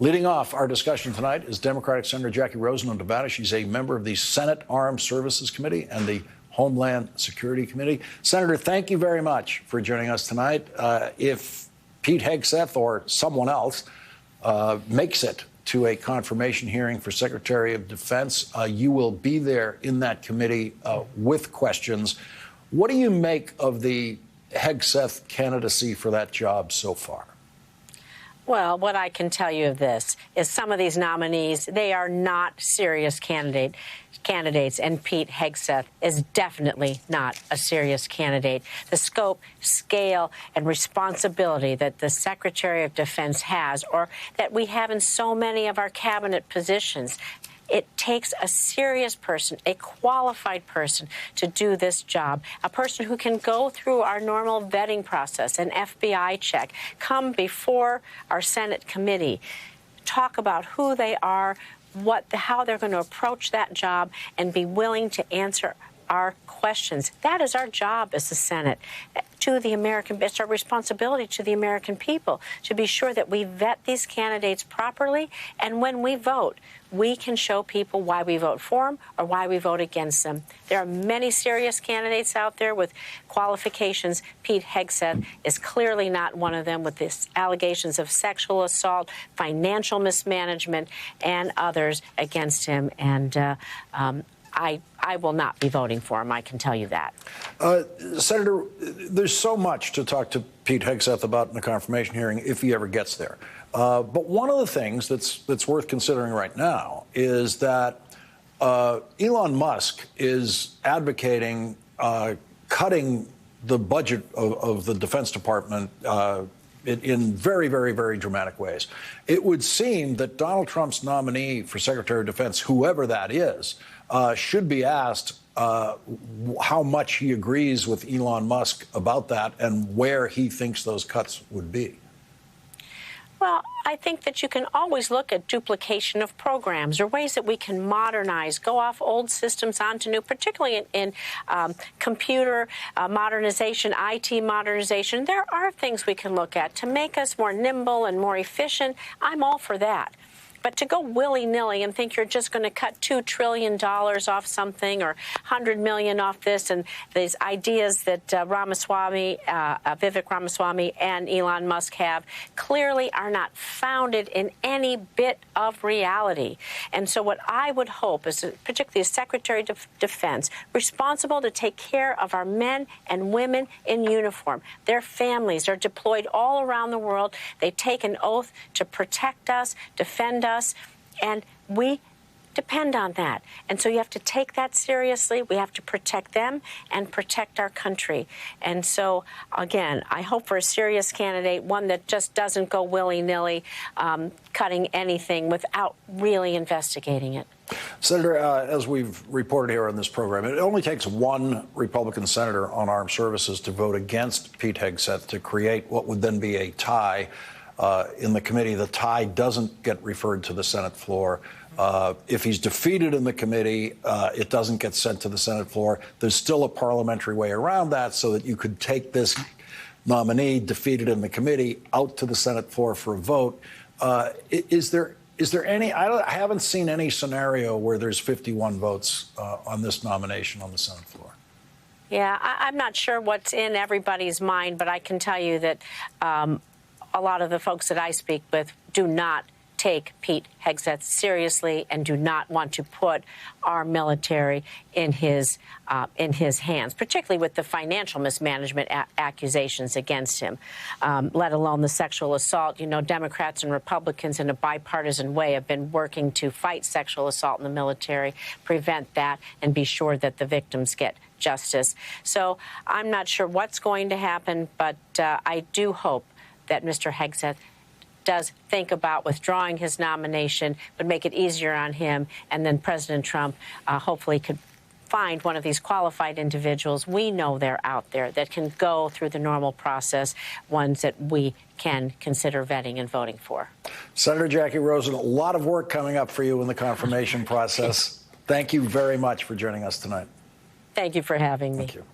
Leading off our discussion tonight is Democratic Senator Jackie Rosen of Nevada. She's a member of the Senate Armed Services Committee and the Homeland Security Committee. Senator, thank you very much for joining us tonight. If Pete Hegseth or someone else makes it to a confirmation hearing for Secretary of Defense, you will be there in that committee with questions. What do you make of the Hegseth candidacy for that job so far? Well, what I can tell you of this is some of these nominees, they are not serious candidates, and Pete Hegseth is definitely not a serious candidate. The scope, scale, and responsibility that the Secretary of Defense has, or that we have in so many of our cabinet positions, it takes a serious person, a qualified person, to do this job, a person who can go through our normal vetting process, an FBI check, come before our Senate committee, talk about who they are, how they're going to approach that job, and be willing to answer our questions. That is our job as the Senate. It's our responsibility to the American people to be sure that we vet these candidates properly, and when we vote, we can show people why we vote for them or why we vote against them. There are many serious candidates out there with qualifications. Pete Hegseth is clearly not one of them, with these allegations of sexual assault, financial mismanagement, and others against him. And I will not be voting for him, I can tell you that. Senator, there's so much to talk to Pete Hegseth about in the confirmation hearing if he ever gets there. But one of the things that's worth considering right now is that Elon Musk is advocating cutting the budget of the Defense Department in very, very, very dramatic ways. It would seem that Donald Trump's nominee for Secretary of Defense, whoever that is, should be asked how much he agrees with Elon Musk about that and where he thinks those cuts would be. Well, I think that you can always look at duplication of programs or ways that we can modernize, go off old systems onto new, particularly in computer modernization, IT modernization. There are things we can look at to make us more nimble and more efficient. I'm all for that. But to go willy-nilly and think you're just going to cut $2 trillion off something or $100 million off this, and these ideas that Vivek Ramaswamy and Elon Musk have clearly are not founded in any bit of reality. And so what I would hope is, particularly a Secretary of Defense, responsible to take care of our men and women in uniform. Their families are deployed all around the world. They take an oath to protect us, defend us, and we depend on that. And so you have to take that seriously. We have to protect them and protect our country. And so, again, I hope for a serious candidate, one that just doesn't go willy-nilly cutting anything without really investigating it. Senator, as we've reported here on this program, it only takes one Republican senator on armed services to vote against Pete Hegseth to create what would then be a tie in the committee. The tie doesn't get referred to the Senate floor. If he's defeated in the committee, it doesn't get sent to the Senate floor. There's still a parliamentary way around that so that you could take this nominee defeated in the committee out to the Senate floor for a vote. Is there any? I haven't seen any scenario where there's 51 votes on this nomination on the Senate floor. Yeah, I'm not sure what's in everybody's mind, but I can tell you that a lot of the folks that I speak with do not take Pete Hegseth seriously and do not want to put our military in his hands, particularly with the financial mismanagement accusations against him, let alone the sexual assault. You know, Democrats and Republicans in a bipartisan way have been working to fight sexual assault in the military, prevent that, and be sure that the victims get justice. So I'm not sure what's going to happen, but I do hope that Mr. Hegseth does think about withdrawing his nomination, would make it easier on him, and then President Trump hopefully could find one of these qualified individuals. We know they're out there that can go through the normal process, ones that we can consider vetting and voting for. Senator Jackie Rosen, a lot of work coming up for you in the confirmation process. Thank you very much for joining us tonight. Thank you for having me. Thank you.